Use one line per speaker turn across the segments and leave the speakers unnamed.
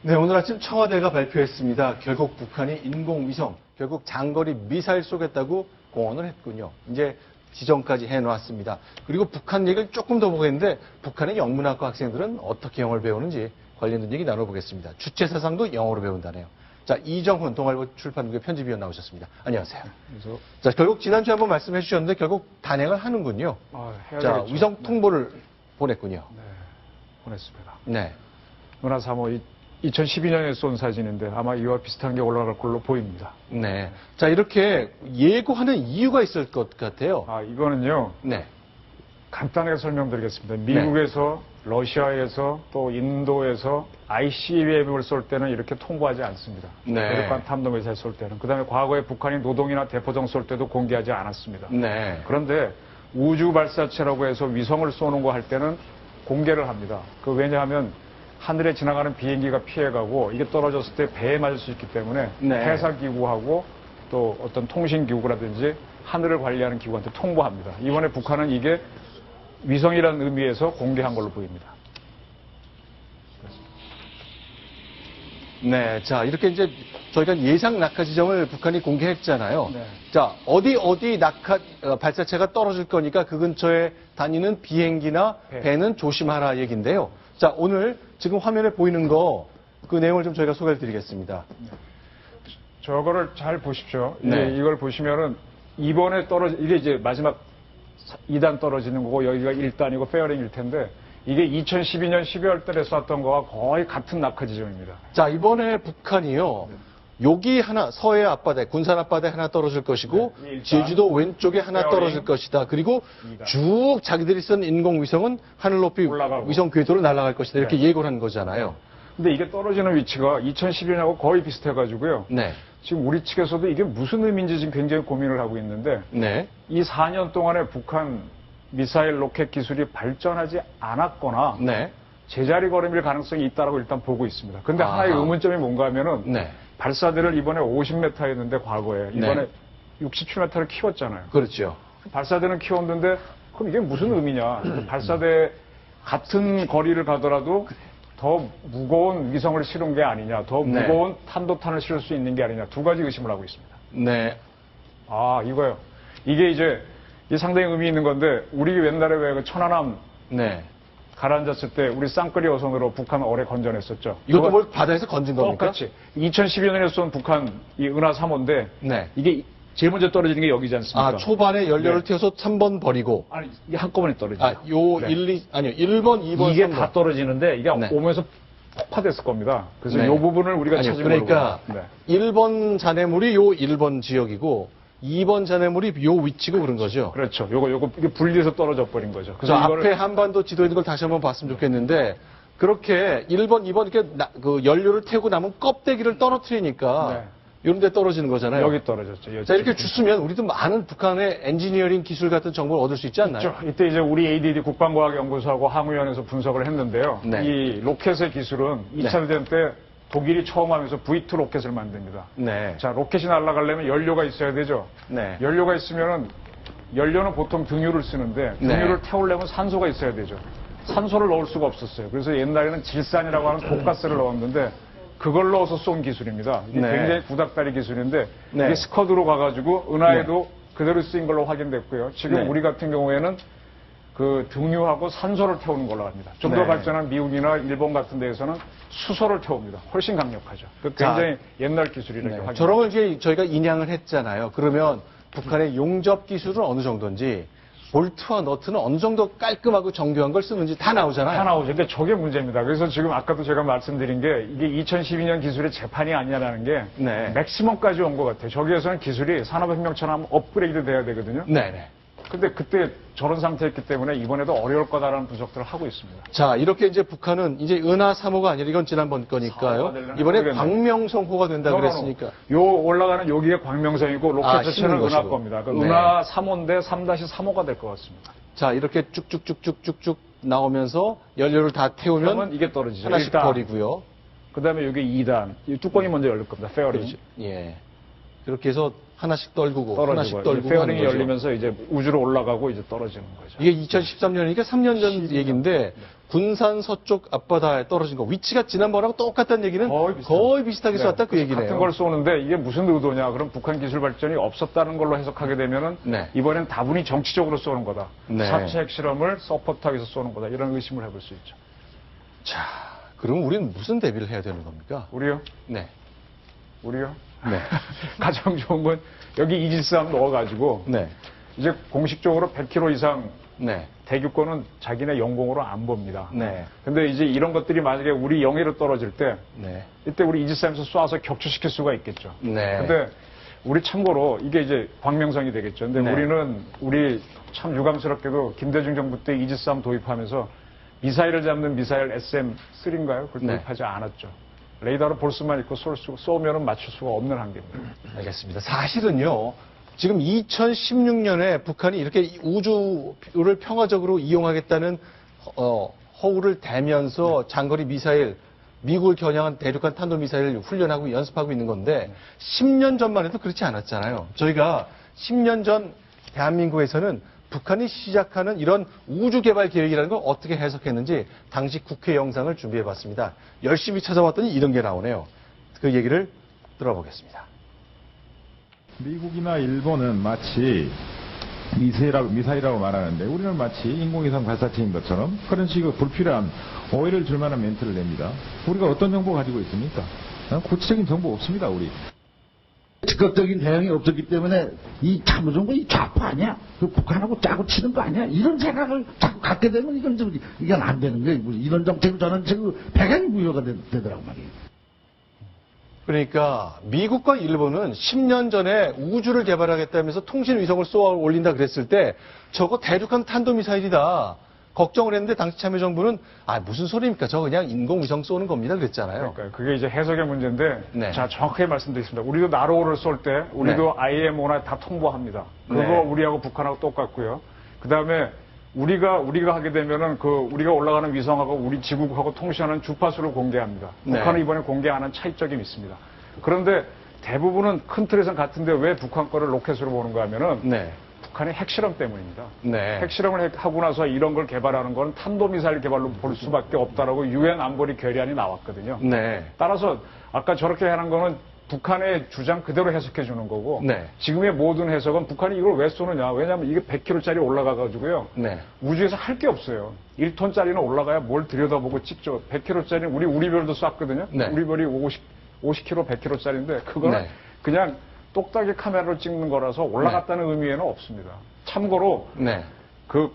네, 오늘 아침 청와대가 발표했습니다. 결국 북한이 인공위성, 결국 장거리 미사일 쏘겠다고 공언을 했군요. 이제 지정까지 해놨습니다. 그리고 북한 얘기를 조금 더 보겠는데 북한의 영문학과 학생들은 어떻게 영어를 배우는지 관련된 얘기 나눠보겠습니다. 주체사상도 영어로 배운다네요. 자, 이정훈 동아일보 출판국의 편집위원 나오셨습니다. 안녕하세요. 자, 결국 지난주에 한번 말씀해 주셨는데 결국 단행을 하는군요. 자,
되겠죠.
위성 통보를 보냈군요.
네, 보냈습니다.
네.
은하 3호 2012년에 쏜 사진인데 아마 이와 비슷한 게 올라갈 걸로 보입니다.
네. 자, 이렇게 예고하는 이유가 있을 것 같아요.
이거는요.
네.
간단하게 설명드리겠습니다. 미국에서, 러시아에서, 또 인도에서 ICBM을 쏠 때는 이렇게 통보하지 않습니다.
네.
대륙간 탐도 미사일 쏠 때는. 그 다음에 과거에 북한이 노동이나 대포정 쏠 때도 공개하지 않았습니다.
네.
그런데 우주 발사체라고 해서 위성을 쏘는 거 할 때는 공개를 합니다. 왜냐하면 하늘에 지나가는 비행기가 피해가고 이게 떨어졌을 때 배에 맞을 수 있기 때문에
네.
해상기구하고 또 어떤 통신기구라든지 하늘을 관리하는 기구한테 통보합니다. 이번에 북한은 이게 위성이라는 의미에서 공개한 걸로 보입니다.
네. 자, 이렇게 이제 저희가 예상 낙하 지점을 북한이 공개했잖아요.
네.
자, 어디 발사체가 떨어질 거니까 그 근처에 다니는 비행기나 배는 조심하라 얘기인데요. 자, 오늘 지금 화면에 보이는 그 내용을 좀 저희가 소개를 드리겠습니다.
저거를 잘 보십시오.
네.
이걸 보시면은 이번에 이게 이제 마지막 2단 떨어지는 거고 여기가 1단이고 페어링일 텐데 이게 2012년 12월 달에 쐈던 거와 거의 같은 낙하 지점입니다.
자, 이번에 북한이요. 여기 하나, 서해 앞바다에, 군산 앞바다에 하나 떨어질 것이고,
네,
제주도 왼쪽에 하나
페어링.
떨어질 것이다. 그리고 쭉 자기들이 쓴 인공위성은 하늘 높이
올라가고.
위성 궤도로 날아갈 것이다. 이렇게 예고를 한 거잖아요.
근데 이게 떨어지는 위치가 2012년하고 거의 비슷해가지고요.
네.
지금 우리 측에서도 이게 무슨 의미인지 지금 굉장히 고민을 하고 있는데
네.
이 4년 동안에 북한 미사일 로켓 기술이 발전하지 않았거나
네.
제자리 걸음일 가능성이 있다라고 일단 보고 있습니다. 근데
아하.
하나의 의문점이 뭔가 하면은
네.
발사대를 이번에 50m였는데 과거에 이번에
네.
67m를 키웠잖아요.
그렇죠.
발사대는 키웠는데 그럼 이게 무슨 의미냐? 발사대 같은 거리를 가더라도 더 무거운 위성을 실은 게 아니냐, 더
네.
무거운 탄도탄을 실을 수 있는 게 아니냐, 두 가지 의심을 하고 있습니다.
네.
이거요. 이게 이제 상당히 의미 있는 건데 우리 옛날에 왜 그 천안함
네.
가라앉았을 때 우리 쌍끌이 어선으로 북한 어뢰 건져냈었죠.
이것도 뭘 바다에서 건진 겁니까?
똑같이 2012년에 쏜 북한 이 은하 3호인데
네.
이게 제일 먼저 떨어지는 게 여기지 않습니까?
초반에 연료를
네.
태워서 3번 버리고.
아니, 이게 한꺼번에 떨어져요.
네. 1번, 2번,
이게
3번.
다 떨어지는데 이게
네.
오면서 폭파됐을 겁니다. 그래서
네.
이 부분을 우리가 찾은
그러니까
거고요.
1번 잔해물이 요 1번 지역이고 2번 잔해물이 요 위치고 그런 거죠.
그렇죠. 요거 이게 분리해서 떨어져 버린 거죠.
그래서 앞에 한반도 지도에 있는 걸 다시 한번 봤으면 좋겠는데 그렇게 1번, 2번 이렇게 연료를 태우고 남은 껍데기를 떨어뜨리니까
네.
이런 데 떨어지는 거잖아요.
여기 떨어졌죠.
자, 이렇게 주스면 우리도 많은 북한의 엔지니어링 기술 같은 정보를 얻을 수 있지 않나요?
그렇죠. 이때 이제 우리 ADD 국방과학연구소하고 항우연에서 분석을 했는데요.
네.
이 로켓의 기술은 2차 대전 때 독일이 처음 하면서 V2 로켓을 만듭니다.
네.
자, 로켓이 날아가려면 연료가 있어야 되죠.
네.
연료가 있으면은 연료는 보통 등유를 쓰는데 등유를 태우려면 산소가 있어야 되죠. 산소를 넣을 수가 없었어요. 그래서 옛날에는 질산이라고 하는 독가스를 넣었는데 그걸 넣어서 쏜 기술입니다. 이게
네.
굉장히 구닥다리 기술인데
네.
이게 스커드로 가가지고 은하에도 그대로 쓰인 걸로 확인됐고요. 지금
네.
우리 같은 경우에는 그 등유하고 산소를 태우는 걸로 합니다. 좀 더
네.
발전한 미국이나 일본 같은 데에서는 수소를 태웁니다. 훨씬 강력하죠. 굉장히 옛날 기술이라고 확인.
저런 걸 이제 저희가 인양을 했잖아요. 그러면 북한의 용접 기술은 어느 정도인지 볼트와 너트는 어느 정도 깔끔하고 정교한 걸 쓰는지 다 나오잖아요.
다 나오죠. 근데 저게 문제입니다. 그래서 지금 아까도 제가 말씀드린 게 이게 2012년 기술의 재판이 아니냐라는 게
네.
맥시멈까지 온 것 같아요. 저기에서는 기술이 산업혁명처럼 업그레이드 돼야 되거든요.
네네.
근데 그때 저런 상태였기 때문에 이번에도 어려울 거다라는 분석들을 하고 있습니다.
자, 이렇게 이제 북한은 이제 은하 3호가 아니라 이건 지난번 거니까요. 이번에
모르겠네요.
광명성호가 된다 그랬으니까.
요 올라가는 여기에 광명성이고 로켓 자체는
싣는
은하
것이고.
겁니다.
네.
은하 3호인데 3-3호가 될 것 같습니다.
자, 이렇게 쭉쭉쭉쭉쭉쭉 나오면서 연료를 다 태우면
그러면 이게 떨어지죠.
하나씩
일단.
버리고요.
그다음에 여기 2단. 이 뚜껑이 먼저 열릴 겁니다. 페어링.
그렇죠. 예. 그렇게 해서 하나씩 떨구고
떨어지고
하나씩 떨구고
페어링이
하는 거죠.
열리면서 이제 우주로 올라가고 이제 떨어지는 거죠.
이게 2013년이니까 3년 전 얘기인데 군산 서쪽 앞바다에 떨어진 거. 위치가 지난번하고 똑같다는 얘기는 거의 비슷하게 쐈다 그 얘기네요.
같은 걸 쏘는데 이게 무슨 의도냐. 그럼 북한 기술 발전이 없었다는 걸로 해석하게 되면은
네.
이번엔 다분히 정치적으로 쏘는 거다.
네.
사체 핵실험을 서포트하기 위해서 쏘는 거다. 이런 의심을 해볼 수 있죠.
자, 그럼 우리는 무슨 대비를 해야 되는 겁니까?
우리요?
네.
우리요?
네.
가장 좋은 건 여기 이지스함 넣어가지고
네.
이제 공식적으로 100km 이상
네.
대규권은 자기네 영공으로 안 봅니다.
네.
근데 이제 이런 것들이 만약에 우리 영해로 떨어질 때
네.
이때 우리 이지스함에서 쏴서 격추시킬 수가 있겠죠.
네.
근데 우리 참고로 이게 이제 광명성이 되겠죠. 근데
네.
우리 참 유감스럽게도 김대중 정부 때 이지스함 도입하면서 미사일을 잡는 미사일 SM-3인가요? 그걸
네.
도입하지 않았죠. 레이더로 볼 수만 있고 쏘면은 맞출 수가 없는 한계입니다.
알겠습니다. 사실은요, 지금 2016년에 북한이 이렇게 우주를 평화적으로 이용하겠다는 허울을 대면서 장거리 미사일, 미국을 겨냥한 대륙간 탄도미사일을 훈련하고 연습하고 있는 건데 10년 전만 해도 그렇지 않았잖아요. 저희가 10년 전 대한민국에서는 북한이 시작하는 이런 우주 개발 계획이라는 걸 어떻게 해석했는지 당시 국회 영상을 준비해봤습니다. 열심히 찾아봤더니 이런 게 나오네요. 그 얘기를 들어보겠습니다.
미국이나 일본은 마치 미사일이라고 말하는데 우리는 마치 인공위성 발사체인 것처럼 그런 식의 불필요한 오해를 줄 만한 멘트를 냅니다. 우리가 어떤 정보 가지고 있습니까? 구체적인 정보 없습니다, 우리.
즉각적인 대응이 없었기 때문에 이 참모정부 이 좌파 아니야? 그 북한하고 짜고 치는 거 아니야? 이런 생각을 자꾸 갖게 되면 이건 안 되는 거예요. 이런 정책을 저는 지금 백악이 무효가 되더라고 말이에요.
그러니까 미국과 일본은 10년 전에 우주를 개발하겠다면서 통신 위성을 쏘아 올린다 그랬을 때 저거 대륙간 탄도미사일이다. 걱정을 했는데 당시 참여정부는 무슨 소리입니까? 저 그냥 인공위성 쏘는 겁니다. 그랬잖아요.
그러니까 그게 이제 해석의 문제인데
네.
자 정확하게 말씀드리겠습니다. 우리도 나로호를 쏠 때 우리도
네.
IMO나 다 통보합니다. 그거
네.
우리하고 북한하고 똑같고요. 그다음에 우리가 하게 되면은 우리가 올라가는 위성하고 우리 지구하고 통신하는 주파수를 공개합니다.
네.
북한은 이번에 공개 안 한 차이점이 있습니다. 그런데 대부분은 큰 틀에서는 같은데 왜 북한 거를 로켓으로 보는가 하면은
네.
북한의 핵실험 때문입니다.
네.
핵실험을 하고 나서 이런 걸 개발하는 건 탄도미사일 개발로 볼 수밖에 없다라고 유엔 안보리 결의안이 나왔거든요.
네.
따라서 아까 저렇게 하는 거는 북한의 주장 그대로 해석해 주는 거고
네.
지금의 모든 해석은 북한이 이걸 왜 쏘느냐. 왜냐하면 이게 100km짜리 올라가가지고요.
네.
우주에서 할 게 없어요. 1톤짜리는 올라가야 뭘 들여다보고 찍죠. 100km짜리는 우리 별도 쐈거든요.
네.
우리 별이 50km, 100km짜리인데 그거는
네.
그냥 똑딱이 카메라로 찍는 거라서 올라갔다는 의미에는 없습니다. 참고로
네.
그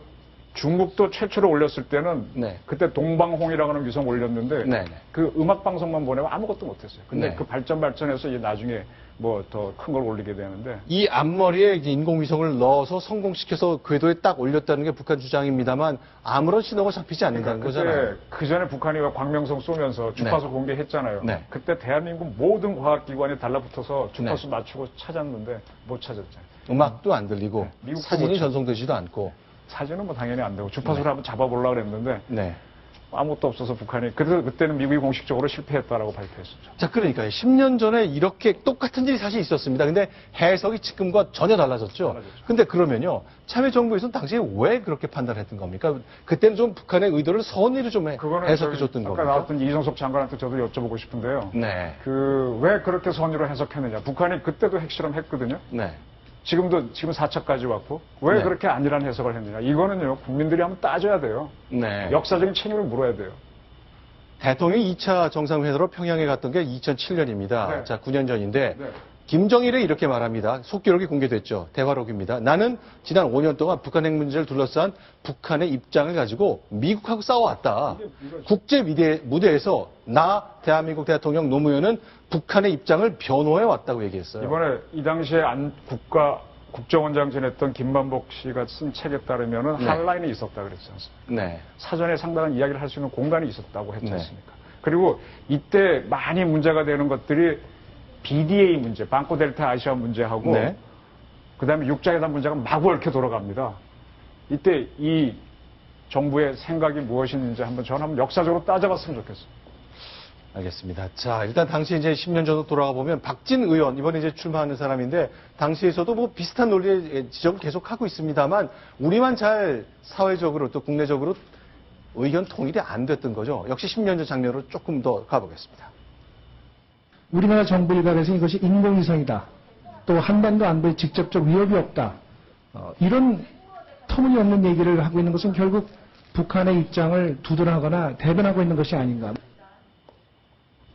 중국도 최초로 올렸을 때는
네.
그때 동방홍이라고 하는 위성 올렸는데
네.
그 음악 방송만 보내면 아무것도 못했어요. 근데
네.
그 발전해서 이제 나중에 뭐 더 큰 걸 올리게 되는데
이 앞머리에 이제 인공위성을 넣어서 성공시켜서 궤도에 딱 올렸다는 게 북한 주장입니다만 아무런 신호가 잡히지 않는다는 거잖아요.
그 전에 북한이 광명성 쏘면서 주파수 공개했잖아요.
네.
그때 대한민국 모든 과학기관이 달라붙어서 주파수 맞추고 찾았는데 못 찾았잖아요.
음악도 안 들리고
네. 미국도
사진이
못
전송되지도 않고.
사진은 뭐 당연히 안 되고 주파수를 한번 잡아보려고 그랬는데
네.
아무것도 없어서 북한이 그때는 미국이 공식적으로 실패했다라고 발표했었죠.
자, 그러니까요. 10년 전에 이렇게 똑같은 일이 사실 있었습니다. 근데 해석이 지금과 전혀 달라졌죠. 근데 그러면요. 참여정부에서는 당시에 왜 그렇게 판단했던 겁니까? 그때는 좀 북한의 의도를 선의로 좀 해석해 줬던
아까
겁니까?
나왔던 이정석 장관한테 저도 여쭤보고 싶은데요.
네.
왜 그렇게 선의로 해석했느냐. 북한이 그때도 핵실험 했거든요.
네.
지금 4차까지 왔고 왜
네.
그렇게 아니란 해석을 했느냐. 이거는요. 국민들이 한번 따져야 돼요.
네.
역사적인 책임을 물어야 돼요.
대통령이 2차 정상회담으로 평양에 갔던 게 2007년입니다.
네.
자, 9년 전인데
네.
김정일이 이렇게 말합니다. 속기록이 공개됐죠. 대화록입니다. 나는 지난 5년 동안 북한 핵 문제를 둘러싼 북한의 입장을 가지고 미국하고 싸워왔다. 국제 무대에서 나 대한민국 대통령 노무현은 북한의 입장을 변호해왔다고 얘기했어요.
이번에 이 당시에 국정원장 지냈던 김만복 씨가 쓴 책에 따르면
네.
한라인이 있었다 그랬지 않습니까?
네.
사전에 상당한 이야기를 할 수 있는 공간이 있었다고 했지
네.
않습니까? 그리고 이때 많이 문제가 되는 것들이 BDA 문제, 방코 델타 아시아 문제하고
네.
그다음에 육자회담 문제가 마구 얽혀 돌아갑니다. 이때 이 정부의 생각이 무엇인지 저는 한번 역사적으로 따져봤으면 좋겠어요.
알겠습니다. 자, 일단 당시 이제 10년 전으로 돌아가 보면 박진 의원, 이번에 이제 출마하는 사람인데, 당시에서도 뭐 비슷한 논리의 지적을 계속 하고 있습니다만, 우리만 잘 사회적으로 또 국내적으로 의견 통일이 안 됐던 거죠. 역시 10년 전 장면으로 조금 더 가보겠습니다.
우리나라 정부 일각에서 이것이 인공위성이다. 또 한반도 안보에 직접적 위협이 없다. 이런 터무니없는 얘기를 하고 있는 것은 결국 북한의 입장을 두둔하거나 대변하고 있는 것이 아닌가.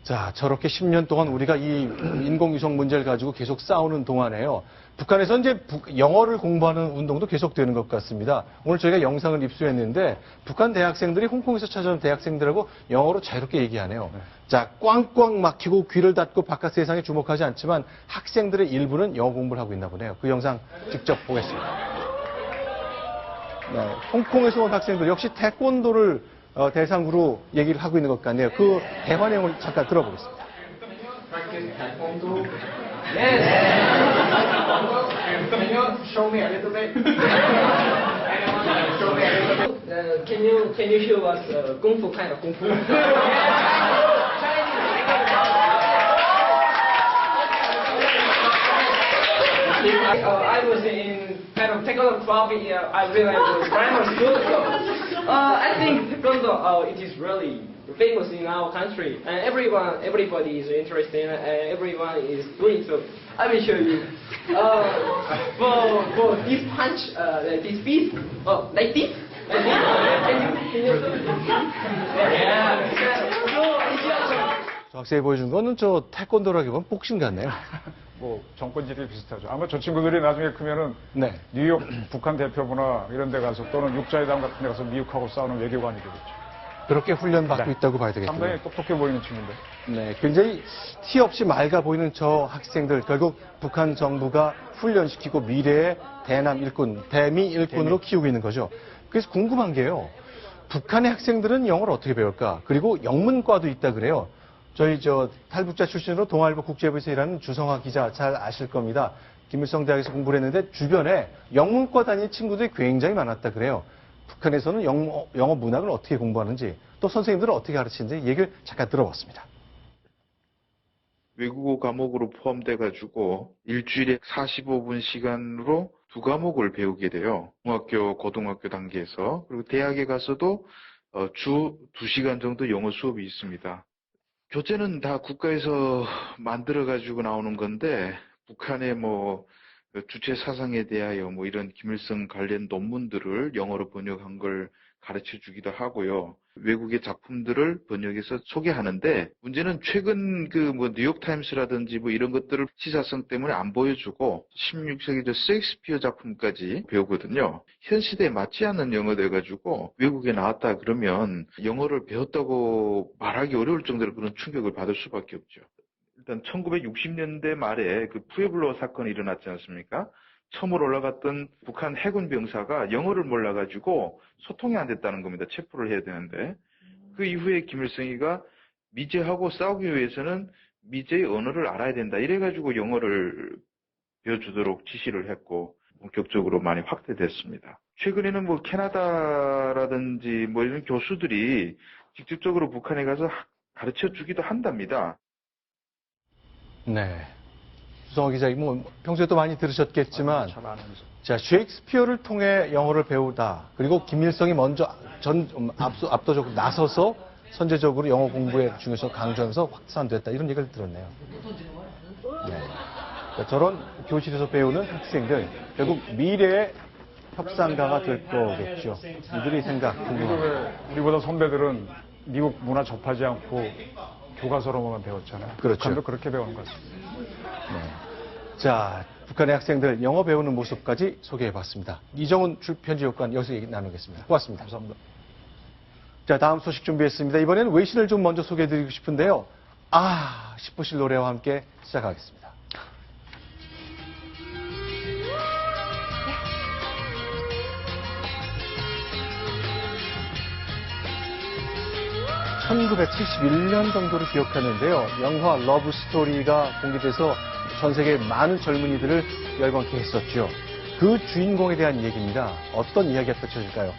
자, 저렇게 10년 동안 우리가 이 인공위성 문제를 가지고 계속 싸우는 동안에요. 북한에서 이제 영어를 공부하는 운동도 계속되는 것 같습니다. 오늘 저희가 영상을 입수했는데 북한 대학생들이 홍콩에서 찾아온 대학생들하고 영어로 자유롭게 얘기하네요. 자, 꽝꽝 막히고 귀를 닫고 바깥 세상에 주목하지 않지만 학생들의 일부는 영어 공부를 하고 있나 보네요. 그 영상 직접 보겠습니다. 네, 홍콩에서 온 학생들 역시 태권도를 대상으로 얘기를 하고 있는 것 같네요. 그 대화 내용을 잠깐 들어보겠습니다.
Can you show me a little bit? Can you show us kung fu kind of kung fu? I was in kind of taekwondo club. I realized it was primary school. So I think taekwondo it is really famous in our country, and everybody is interested, and everyone is doing so. I will show you. For this punch, this piece, like this. Can you? Yeah. So it's your turn.
저 학생이 보여준 거는 저 태권도라기보다는 복싱 같네요.
뭐 정권질이 비슷하죠. 아마 저 친구들이 나중에 크면은
네.
뉴욕 북한 대표부나 이런 데 가서 또는 육자회담 같은 데 가서 미국하고 싸우는 외교관이 되겠죠.
그렇게 훈련받고
네.
있다고 봐야 되겠군요.
상당히 똑똑해 보이는 친구인데.
네, 굉장히 티 없이 맑아 보이는 저 학생들, 결국 북한 정부가 훈련시키고 미래의 대남 일꾼, 대미 일꾼으로 키우고 있는 거죠. 그래서 궁금한 게요. 북한의 학생들은 영어를 어떻게 배울까? 그리고 영문과도 있다 그래요. 저희 탈북자 출신으로 동아일보 국제부에서 일하는 주성화 기자 잘 아실 겁니다. 김일성 대학에서 공부를 했는데 주변에 영문과 다니는 친구들이 굉장히 많았다 그래요. 북한에서는 영어 문학을 어떻게 공부하는지 또 선생님들은 어떻게 가르치는지 얘기를 잠깐 들어봤습니다.
외국어 과목으로 포함돼가지고 일주일에 45분 시간으로 2과목을 배우게 돼요. 중학교, 고등학교 단계에서. 그리고 대학에 가서도 주 2시간 정도 영어 수업이 있습니다. 교재는 다 국가에서 만들어가지고 나오는 건데 북한의 주체 사상에 대하여 이런 김일성 관련 논문들을 영어로 번역한 걸 가르쳐 주기도 하고요. 외국의 작품들을 번역해서 소개하는데 문제는 최근 뉴욕타임스라든지 이런 것들을 시사성 때문에 안 보여주고 16세기 셰익스피어 작품까지 배우거든요. 현 시대에 맞지 않는 영어 돼가지고 외국에 나왔다 그러면 영어를 배웠다고 말하기 어려울 정도로 그런 충격을 받을 수밖에 없죠. 일단 1960년대 말에 그 푸에블로 사건이 일어났지 않습니까? 처음으로 올라갔던 북한 해군 병사가 영어를 몰라가지고 소통이 안 됐다는 겁니다. 체포를 해야 되는데. 그 이후에 김일성이가 미제하고 싸우기 위해서는 미제의 언어를 알아야 된다. 이래가지고 영어를 배워주도록 지시를 했고 본격적으로 많이 확대됐습니다. 최근에는 캐나다라든지 이런 교수들이 직접적으로 북한에 가서 가르쳐 주기도 한답니다.
네. 주성호 기자님, 평소에 또 많이 들으셨겠지만, 자, 셰익스피어를 통해 영어를 배우다. 그리고 김일성이 먼저 압도적으로 나서서 선제적으로 영어 공부의 중요성을 강조하면서 확산됐다. 이런 얘기를 들었네요. 네. 자, 저런 교실에서 배우는 학생들, 결국 미래의 협상가가 될 거겠죠. 이들의 생각 궁금합니다.
우리보다 선배들은 미국 문화 접하지 않고 교과서로만 배웠잖아요.
그렇죠.
북한도 그렇게 배우는 것 같습니다.
네. 자, 북한의 학생들 영어 배우는 모습까지 소개해봤습니다. 이정훈 편집국관 여기서 얘기 나누겠습니다. 고맙습니다. 감사합니다. 자, 다음 소식 준비했습니다. 이번에는 외신을 좀 먼저 소개해드리고 싶은데요. 싶으실 노래와 함께 시작하겠습니다. (1971년) 정도를 기억하는데요. 영화 러브 스토리가 공개돼서 전 세계 많은 젊은이들을 열광케 했었죠. 그 주인공에 대한 얘기입니다. 어떤 이야기가 펼쳐질까요?